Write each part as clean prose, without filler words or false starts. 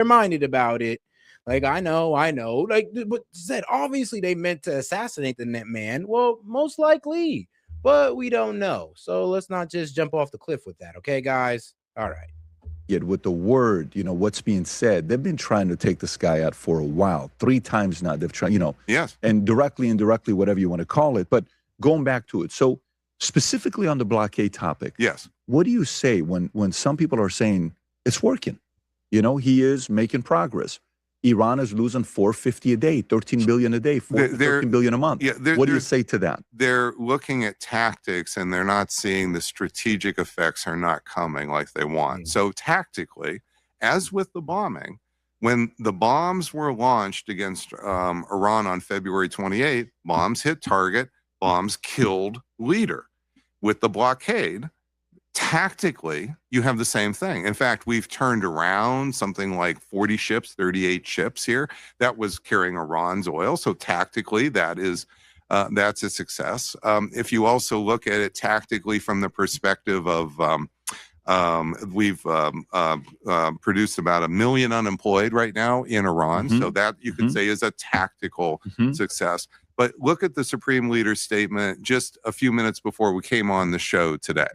minded about it. Like, I know. Like, but said obviously they meant to assassinate the net man. Well, most likely, but we don't know. So let's not just jump off the cliff with that, okay, guys? All right. Yet with the word, what's being said, they've been trying to take this guy out for a while. 3 times now they've tried, Yes. and directly, indirectly, whatever you want to call it. But going back to it, so specifically on the blockade topic, yes, what do you say when some people are saying it's working? He is making progress. Iran is losing $450 a day, $13 billion a day, $13 billion a month. Yeah, what do you say to that? They're looking at tactics and they're not seeing the strategic effects are not coming like they want. So tactically, as with the bombing, when the bombs were launched against Iran on February 28th, bombs hit target, bombs killed leader. With the blockade, tactically, you have the same thing. In fact, we've turned around something like 40 ships, 38 ships here that was carrying Iran's oil. So tactically, that's a success. If you also look at it tactically from the perspective of we've produced about 1 million unemployed right now in Iran. So that you could say is a tactical success. But look at the Supreme Leader's statement just a few minutes before we came on the show today.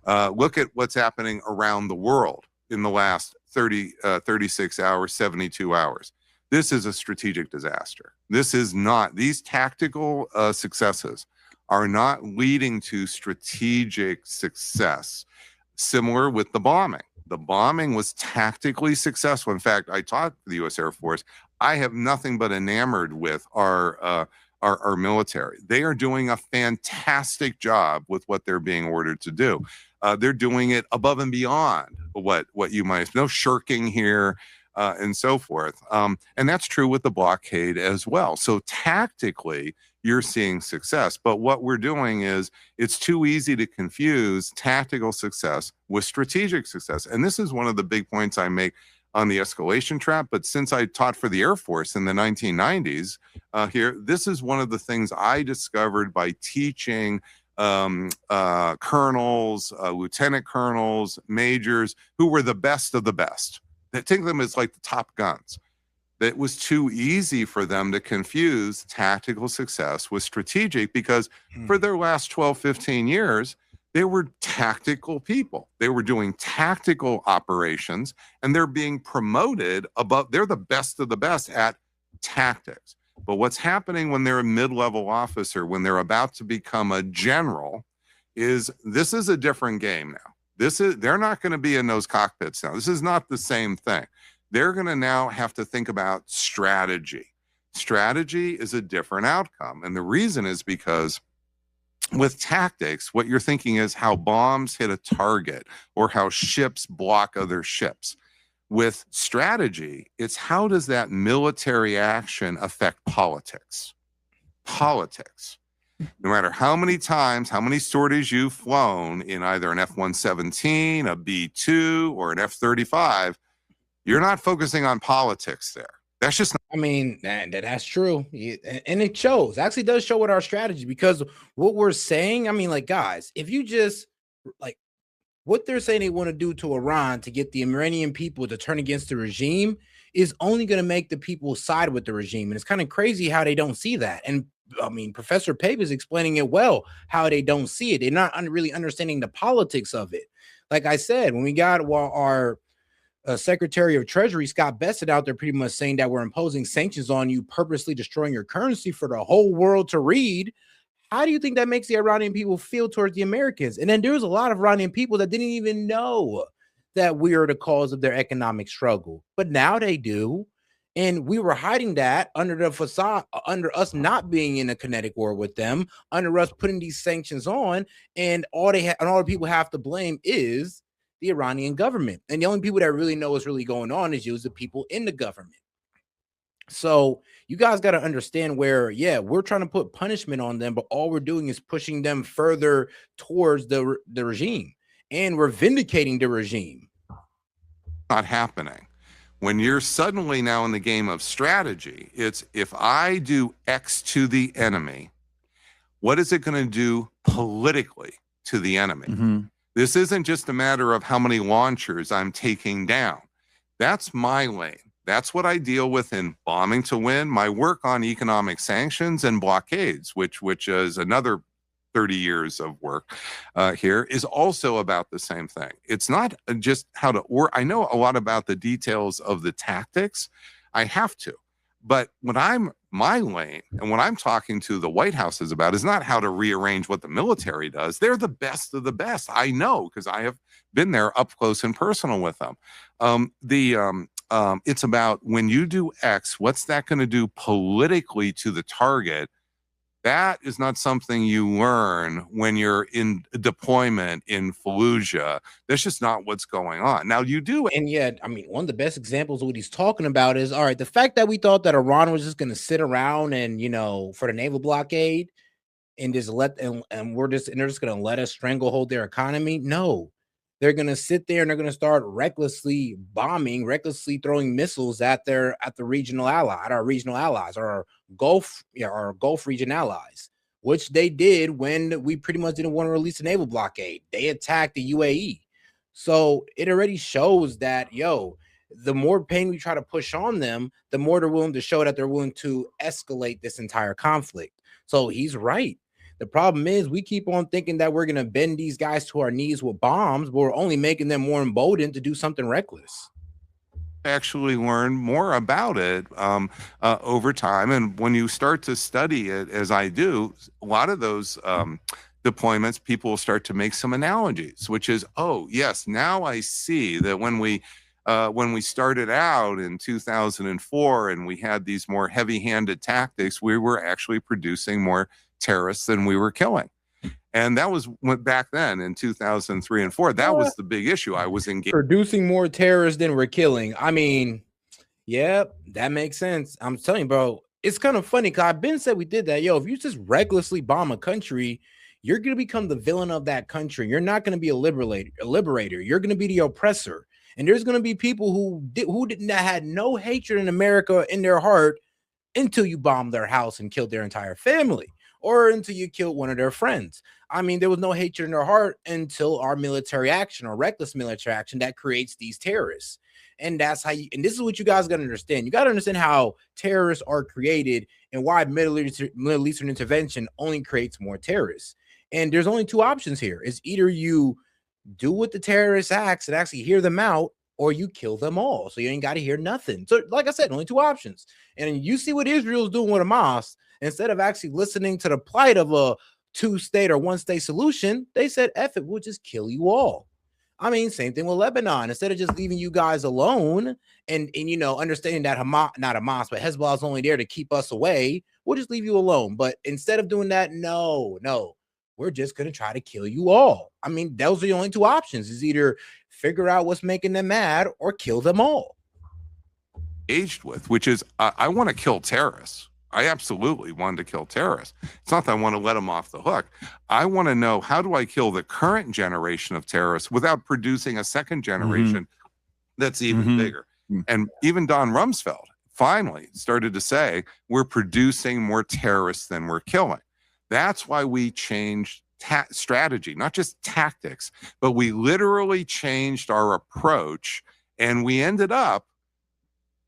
Look at what's happening around the world in the last 36 hours, 72 hours. This is a strategic disaster. This is not, these tactical successes are not leading to strategic success. Similar with the bombing. The bombing was tactically successful. In fact, I taught the U.S. Air Force. I have nothing but enamored with our military. They are doing a fantastic job with what they're being ordered to do. They're doing it above and beyond what you might no shirking here and so forth. And that's true with the blockade as well. So tactically, you're seeing success. But what we're doing is it's too easy to confuse tactical success with strategic success. And this is one of the big points I make on the escalation trap. But since I taught for the Air Force in the 1990s here, this is one of the things I discovered by teaching colonels, lieutenant colonels, majors, who were the best of the best. They think of them as like the top guns. It was too easy for them to confuse tactical success with strategic because for their last 12, 15 years, they were tactical people. They were doing tactical operations and they're being promoted above. They're the best of the best at tactics. But what's happening when they're a mid-level officer, when they're about to become a general, is this is a different game now. They're not going to be in those cockpits now. This is not the same thing. They're going to now have to think about strategy. Strategy is a different outcome. And the reason is because with tactics, what you're thinking is how bombs hit a target or how ships block other ships. With strategy, it's how does that military action affect politics? Politics. No matter how many times, how many sorties you've flown in either an F-117, a B-2, or an F-35, you're not focusing on politics there. That's just not. I mean, that's true. And it shows. Actually does show with our strategy because what we're saying, I mean, like, guys, if you just, like, what they're saying they want to do to Iran to get the Iranian people to turn against the regime is only going to make the people side with the regime. And it's kind of crazy how they don't see that. And I mean, Professor PAPE is explaining it well, how they don't see it. They're not really understanding the politics of it. Like I said, when we got our Secretary of Treasury, Scott Bessent, out there pretty much saying that we're imposing sanctions on you, purposely destroying your currency for the whole world to read. How do you think that makes the Iranian people feel towards the Americans? And then there's a lot of Iranian people that didn't even know that we are the cause of their economic struggle, but now they do. And we were hiding that under the facade, under us not being in a kinetic war with them, under us putting these sanctions on, and all the people have to blame is the Iranian government. And the only people that really know what's really going on is the people in the government. So you guys got to understand where, yeah, we're trying to put punishment on them, but all we're doing is pushing them further towards the regime, and we're vindicating the regime. Not happening. When you're suddenly now in the game of strategy, it's if I do X to the enemy, what is it going to do politically to the enemy? This isn't just a matter of how many launchers I'm taking down. That's my lane. That's what I deal with in bombing to win. My work on economic sanctions and blockades, which is another 30 years of work here, is also about the same thing. It's not just how to work. I know a lot about the details of the tactics. I have to. But what my lane and what I'm talking to the White House is about is not how to rearrange what the military does. They're the best of the best. I know, because I have been there up close and personal with them. It's about when you do X, what's that going to do politically to the target? That is not something you learn when you're in deployment in Fallujah. That's just not what's going on. Now you do. And yet, I mean, one of the best examples of what he's talking about is, all right, the fact that we thought that Iran was just going to sit around and, for the naval blockade and just and they're just going to let us stranglehold their economy. No, they're going to sit there and they're going to start recklessly bombing, recklessly throwing missiles at the regional our regional allies, our Gulf region allies, which they did when we pretty much didn't want to release a naval blockade. They attacked the UAE. So it already shows that, the more pain we try to push on them, the more they're willing to show that they're willing to escalate this entire conflict. So he's right. The problem is we keep on thinking that we're going to bend these guys to our knees with bombs, but we're only making them more emboldened to do something reckless. Actually learn more about it over time. And when you start to study it, as I do, a lot of those deployments, people will start to make some analogies, which is, oh, yes, now I see that when we started out in 2004 and we had these more heavy-handed tactics, we were actually producing more terrorists than we were killing. And that was back then in 2003 and 4. That was the big issue. I was engaged. Producing more terrorists than we're killing. I mean, yeah, that makes sense. I'm telling you, bro, it's kind of funny because I've been said we did that. If you just recklessly bomb a country, you're going to become the villain of that country. You're not going to be a liberator. You're going to be the oppressor. And there's going to be people who had no hatred in America in their heart until you bombed their house and killed their entire family, or until you killed one of their friends. I mean, there was no hatred in their heart until our military action or reckless military action that creates these terrorists. And that's how and this is what you guys got to understand. You got to understand how terrorists are created and why Middle Eastern intervention only creates more terrorists. And there's only two options here. It's either you do what the terrorists acts and actually hear them out, or you kill them all. So you ain't got to hear nothing. So like I said, only two options. And you see what Israel's doing with Hamas. Instead of actually listening to the plight of a two-state or one-state solution, they said, F it, we'll just kill you all. I mean, same thing with Lebanon. Instead of just leaving you guys alone and understanding that not Hamas, but Hezbollah is only there to keep us away, we'll just leave you alone. But instead of doing that, no, we're just going to try to kill you all. I mean, those are the only two options, is either figure out what's making them mad or kill them all. Engaged with, which is, I want to kill terrorists. I absolutely want to kill terrorists. It's not that I want to let them off the hook. I want to know, how do I kill the current generation of terrorists without producing a second generation that's even bigger? And even Don Rumsfeld finally started to say, we're producing more terrorists than we're killing. That's why we changed strategy, not just tactics, but we literally changed our approach, and we ended up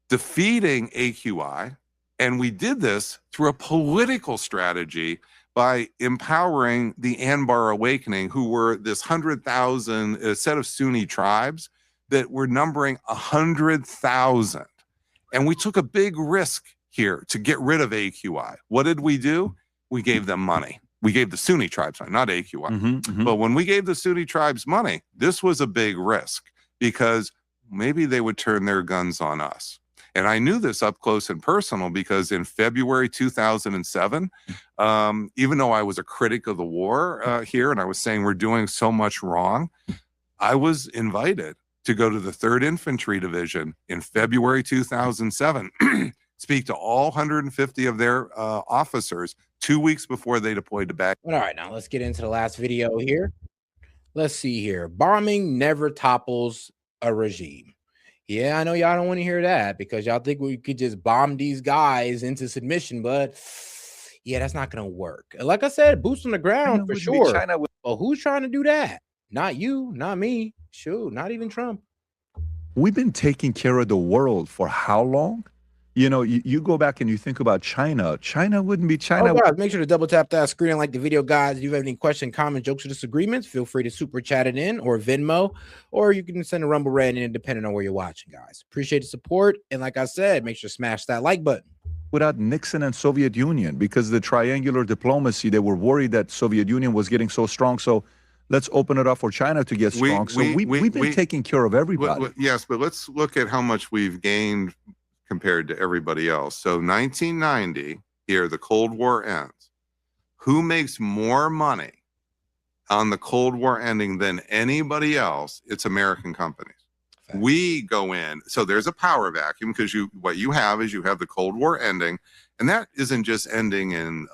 defeating AQI. And we did this through a political strategy by empowering the Anbar Awakening, who were this 100,000 set of Sunni tribes that were numbering 100,000. And we took a big risk here to get rid of AQI. What did we do? We gave them money. We gave the Sunni tribes money, not AQI. But when we gave the Sunni tribes money, this was a big risk, because maybe they would turn their guns on us. And I knew this up close and personal, because in February 2007, even though I was a critic of the war here, and I was saying we're doing so much wrong, I was invited to go to the 3rd Infantry Division in February 2007, speak to all 150 of their officers 2 weeks before they deployed to Baghdad. All right, now let's get into the last video here. Let's see here. Bombing never topples a regime. Yeah, I know y'all don't want to hear that, because y'all think we could just bomb these guys into submission, but yeah, that's not going to work. Like I said, boots on the ground for sure. But who's trying to do that? Not you, not me. Shoot, not even Trump. we've been taking care of the world for how long? You know, you go back and you think about China. China wouldn't be China. Oh, guys, make sure to double tap that screen and like the video, guys. If you have any question, comment, jokes, or disagreements, feel free to super chat it in or Venmo, or you can send a Rumble Red in, depending on where you're watching, guys. Appreciate the support. And like I said, make sure to smash that like button. Without Nixon and Soviet Union, because the triangular diplomacy, they were worried that Soviet Union was getting so strong. So let's open it up for China to get strong. We've been taking care of everybody. Yes, but let's look at how much we've gained compared to everybody else. So 1990, here, the Cold War ends. Who makes more money on the Cold War ending than anybody else? It's American companies. Fact. We go in. So there's a power vacuum because what you have is you have the Cold War ending. And that isn't just ending in,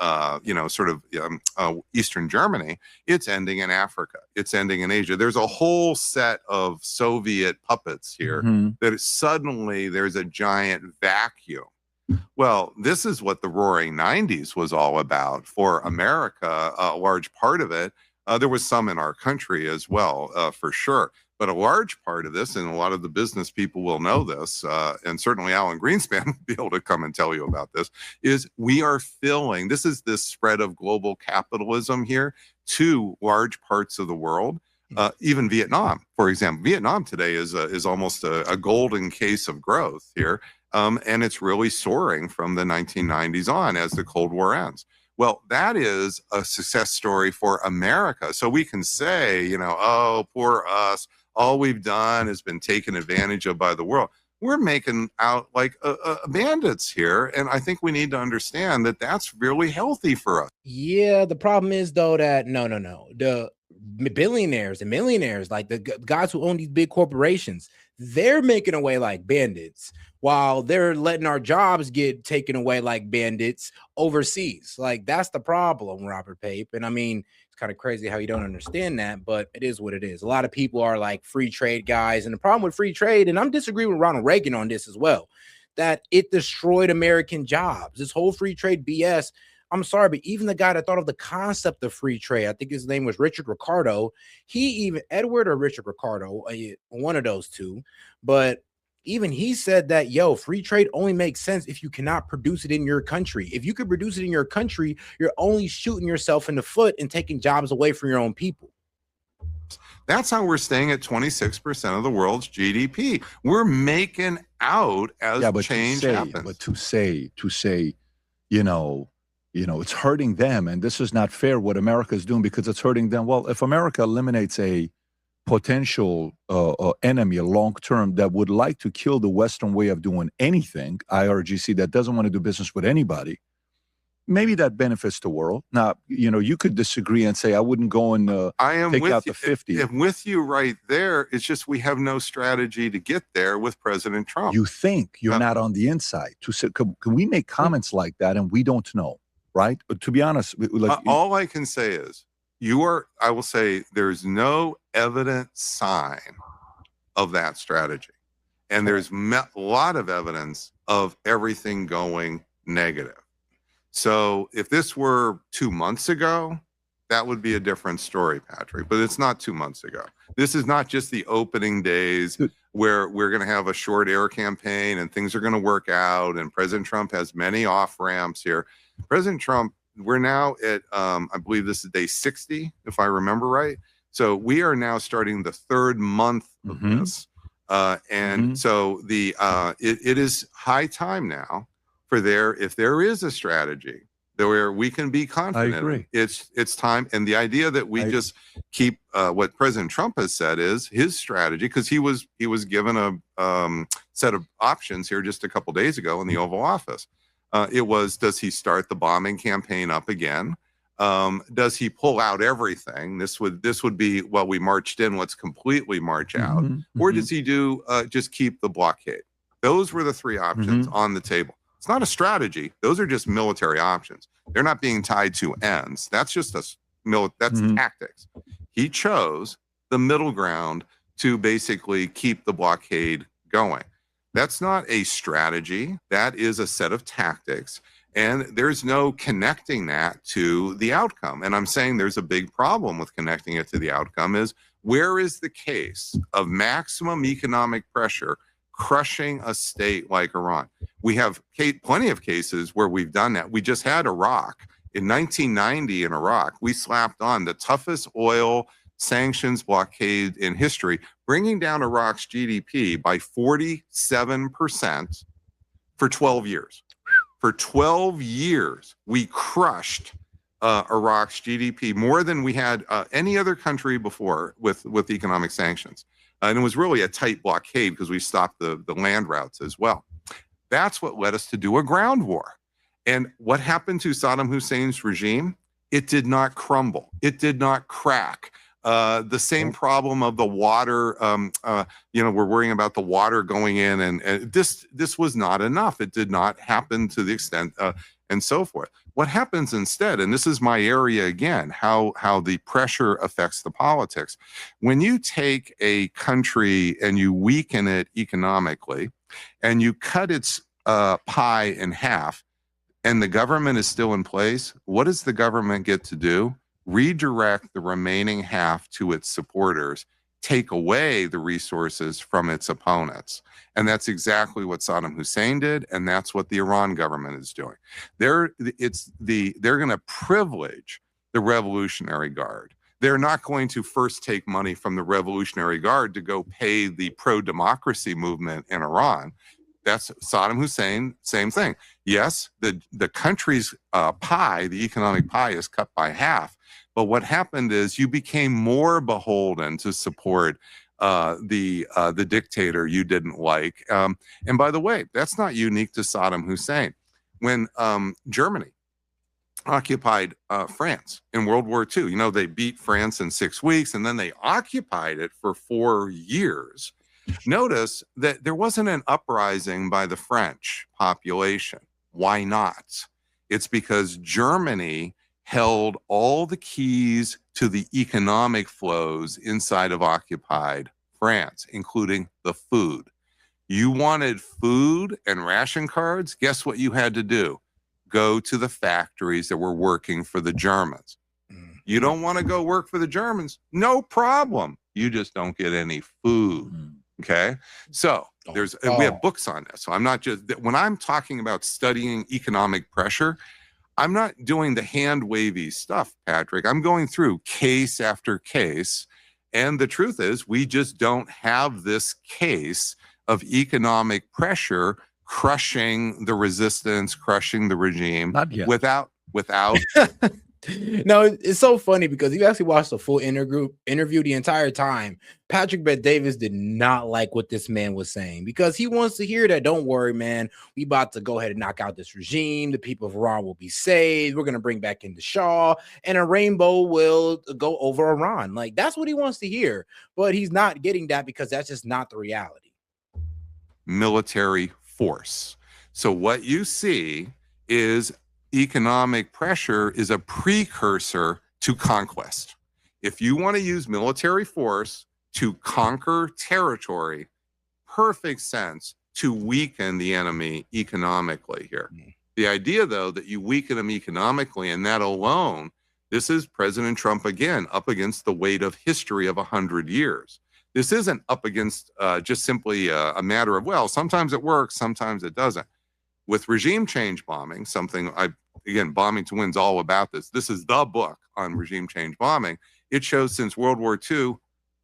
Eastern Germany. It's ending in Africa. It's ending in Asia. There's a whole set of Soviet puppets here that suddenly there's a giant vacuum. Well, this is what the Roaring 90s was all about for America, a large part of it. There was some in our country as well, for sure. But a large part of this, and a lot of the business people will know this, and certainly Alan Greenspan will be able to come and tell you about this, is we are filling, this is this spread of global capitalism here to large parts of the world, even Vietnam, for example. Vietnam today is almost a golden case of growth here, and it's really soaring from the 1990s on as the Cold War ends. Well, that is a success story for America. So we can say, you know, oh, poor us. All we've done has been taken advantage of by the world. We're making out like bandits here. And I think we need to understand that that's really healthy for us. Yeah, the problem is, though, that no. The billionaires and millionaires, like the guys who own these big corporations, they're making away like bandits while they're letting our jobs get taken away like bandits overseas. Like, that's the problem, Robert Pape. And I mean, it's kind of crazy how you don't understand that, but it is what it is. A lot of people are like free trade guys. And the problem with free trade, and I'm disagreeing with Ronald Reagan on this as well, that it destroyed American jobs. This whole free trade BS. I'm sorry, but even the guy that thought of the concept of free trade, I think his name was Richard Ricardo. Edward or Richard Ricardo, one of those two, but even he said that, free trade only makes sense if you cannot produce it in your country. If you could produce it in your country, you're only shooting yourself in the foot and taking jobs away from your own people. That's how we're staying at 26% of the world's GDP. We're making out as change happens. But to say, it's hurting them, and this is not fair what America is doing because it's hurting them. Well, if America eliminates a potential enemy long-term that would like to kill the Western way of doing anything, IRGC, that doesn't want to do business with anybody, maybe that benefits the world. Now, you could disagree and say, I wouldn't go and take out the 50. I'm with you right there. It's just we have no strategy to get there with President Trump. You think you're not on the inside. Can we make comments like that and we don't know, right? But to be honest, all I can say is, I will say there's no evident sign of that strategy. And there's a lot of evidence of everything going negative. So if this were 2 months ago, that would be a different story, Patrick. But it's not 2 months ago. This is not just the opening days where we're going to have a short air campaign and things are going to work out. And President Trump has many off ramps here. President Trump, we're now at, I believe this is day 60, if I remember right. So we are now starting the third month of this. So it is high time now for if there is a strategy where we can be confident. I agree. It's time. And the idea that we just keep what President Trump has said is his strategy, because he was given a set of options here just a couple days ago in the Oval Office. It was, does he start the bombing campaign up again? Does he pull out everything? This would be, well, we marched in, let's completely march out. Or does he do just keep the blockade? Those were the three options on the table. It's not a strategy. Those are just military options. They're not being tied to ends. That's just that's tactics. He chose the middle ground to basically keep the blockade going. That's not a strategy. That is a set of tactics. And there's no connecting that to the outcome. And I'm saying there's a big problem with connecting it to the outcome is Where is the case of maximum economic pressure crushing a state like Iran? We have plenty of cases where we've done that. We just had Iraq. In 1990 in Iraq, we slapped on the toughest oil sanctions blockade in history, bringing down Iraq's GDP by 47% for 12 years. For 12 years, we crushed Iraq's GDP more than we had any other country before with economic sanctions. And it was really a tight blockade because we stopped the land routes as well. That's what led us to do a ground war. And what happened to Saddam Hussein's regime? It did not crumble. It did not crack. The same problem of the water, we're worrying about the water going in, and this was not enough. It did not happen to the extent and so forth. What happens instead, and this is my area again, how the pressure affects the politics. When you take a country and you weaken it economically, and you cut its pie in half, and the government is still in place, what does the government get to do? Redirect the remaining half to its supporters, take away the resources from its opponents. And that's exactly what Saddam Hussein did, and that's what the Iran government is doing. They're going to privilege the Revolutionary Guard. They're not going to first take money from the Revolutionary Guard to go pay the pro-democracy movement in Iran. That's Saddam Hussein, same thing. Yes, the country's pie, the economic pie, is cut by half. But what happened is you became more beholden to support the dictator you didn't like. And by the way, that's not unique to Saddam Hussein. When Germany occupied France in World War II, they beat France in 6 weeks, and then they occupied it for 4 years. Notice that there wasn't an uprising by the French population. Why not? It's because Germany held all the keys to the economic flows inside of occupied France, including the food. You wanted food and ration cards? Guess what you had to do? Go to the factories that were working for the Germans. You don't want to go work for the Germans? No problem. You just don't get any food. Okay. So we have books on this. So I'm not just, when I'm talking about studying economic pressure, I'm not doing the hand wavy stuff, Patrick. I'm going through case after case. And the truth is, we just don't have this case of economic pressure crushing the resistance, crushing the regime. Not yet. without No, it's so funny because you actually watched the full interview the entire time. Patrick Bet-Davis did not like what this man was saying because he wants to hear that, don't worry, man, we about to go ahead and knock out this regime. The people of Iran will be saved. We're going to bring back in the Shah, and a rainbow will go over Iran. Like, that's what he wants to hear, but he's not getting that because that's just not the reality. Military force. So what you see is economic pressure is a precursor to conquest. If you want to use military force to conquer territory, perfect sense to weaken the enemy economically here. The idea, though, that you weaken them economically and that alone, this is President Trump again up against the weight of history of 100 years. This isn't up against just simply a matter of, well, sometimes it works, sometimes it doesn't. With regime change bombing, Bombing to Win's all about this. This is the book on regime change bombing. It shows since World War II,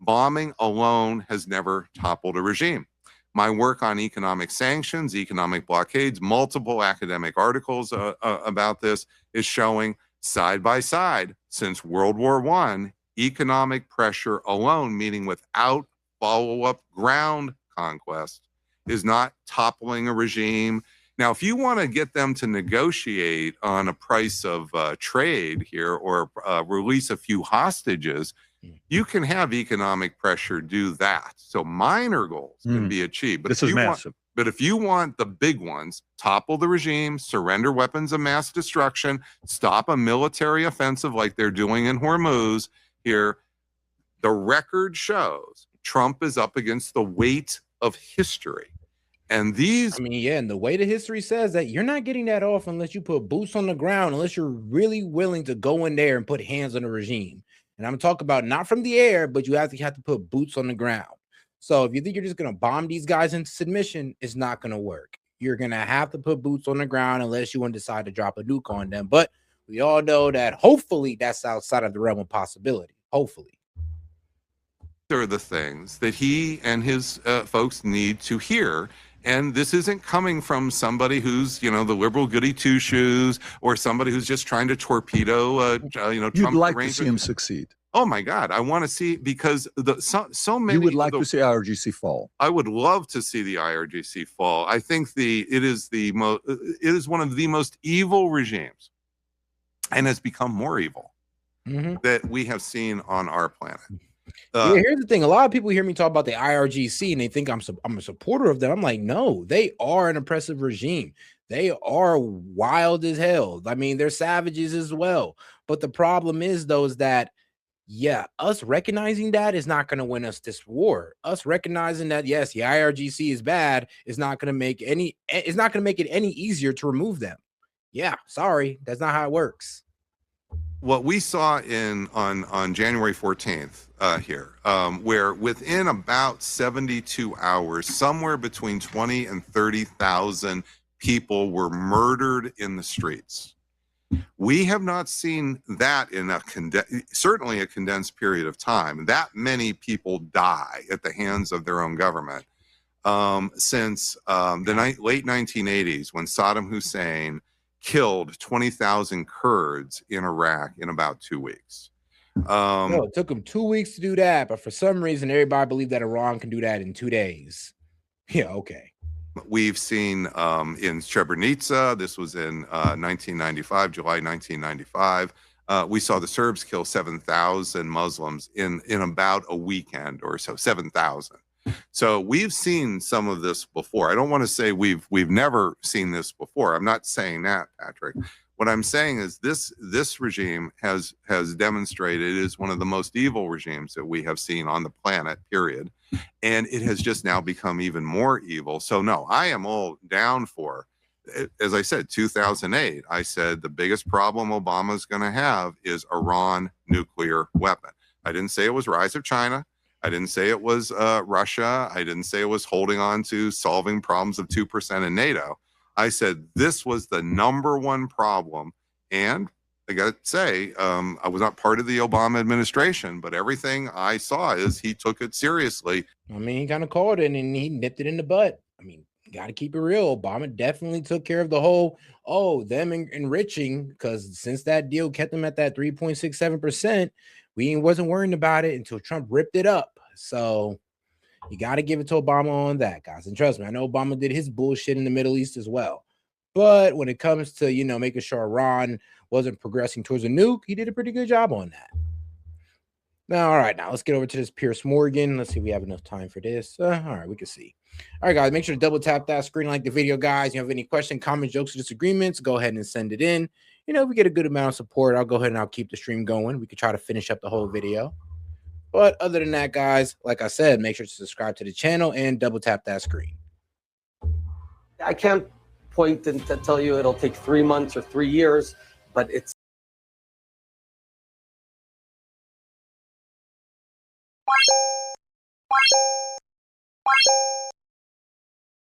bombing alone has never toppled a regime. My work on economic sanctions, economic blockades, multiple academic articles about this is showing side by side since World War I, economic pressure alone, meaning without follow-up ground conquest, is not toppling a regime. Now, if you want to get them to negotiate on a price of trade here or release a few hostages, you can have economic pressure do that. So minor goals can be achieved. But this is massive. But if you want the big ones, topple the regime, surrender weapons of mass destruction, stop a military offensive like they're doing in Hormuz here, the record shows Trump is up against the weight of history. And these, and the way the history says that you're not getting that off unless you put boots on the ground, unless you're really willing to go in there and put hands on the regime. And I'm talking about not from the air, but you have to put boots on the ground. So if you think you're just going to bomb these guys into submission, it's not going to work. You're going to have to put boots on the ground unless you want to decide to drop a nuke on them. But we all know that hopefully that's outside of the realm of possibility. Hopefully. Are the things that he and his folks need to hear. And this isn't coming from somebody who's, the liberal goody two shoes, or somebody who's just trying to torpedo, You'd Trump like to see him succeed. Oh my God, I want to see, because so many. You would like to see IRGC fall. I would love to see the IRGC fall. I think it is one of the most evil regimes, and has become more evil that we have seen on our planet. Here's the thing. A lot of people hear me talk about the IRGC and they think I'm a supporter of them. I'm like, no, they are an oppressive regime. They are wild as hell. I mean, they're savages as well. But the problem is, though, is that, yeah, us recognizing that is not going to win us this war. Us recognizing that, yes, the IRGC is bad is not going to make it any easier to remove them. Yeah, sorry, that's not how it works. What we saw on January 14th here, where within about 72 hours, somewhere between 20 and 30,000 people were murdered in the streets. We have not seen that in certainly a condensed period of time. That many people die at the hands of their own government since the late 1980s, when Saddam Hussein killed 20,000 Kurds in Iraq in about 2 weeks. It took them 2 weeks to do that, but for some reason, everybody believed that Iran can do that in 2 days. Yeah, okay. We've seen in Srebrenica, this was in 1995, July 1995. We saw the Serbs kill 7,000 Muslims in about a weekend or so, 7,000. So we've seen some of this before. I don't want to say we've never seen this before. I'm not saying that, Patrick. What I'm saying is this regime has demonstrated is one of the most evil regimes that we have seen on the planet, period. And it has just now become even more evil. So no, I am all down for, as I said, 2008, I said the biggest problem Obama's going to have is Iran nuclear weapon. I didn't say it was rise of China. I didn't say it was Russia. I didn't say it was holding on to solving problems of 2% in NATO. I said this was the #1 problem. And I got to say, I was not part of the Obama administration, but everything I saw is he took it seriously. I mean, he kind of called it and he nipped it in the butt. I mean, got to keep it real. Obama definitely took care of the whole, them enriching, because since that deal kept them at that 3.67%, we wasn't worrying about it until Trump ripped it up. So you got to give it to Obama on that, guys. And trust me, I know Obama did his bullshit in the Middle East as well. But when it comes to, making sure Iran wasn't progressing towards a nuke, he did a pretty good job on that. Now, all right, now let's get over to this Pierce Morgan. Let's see if we have enough time for this. All right, we can see. All right, guys, make sure to double tap that screen, like the video, guys. You have any questions, comments, jokes, or disagreements, go ahead and send it in. If we get a good amount of support, I'll go ahead and I'll keep the stream going. We could try to finish up the whole video. But other than that, guys, like I said, make sure to subscribe to the channel and double tap that screen. I can't point and tell you it'll take 3 months or 3 years, but it's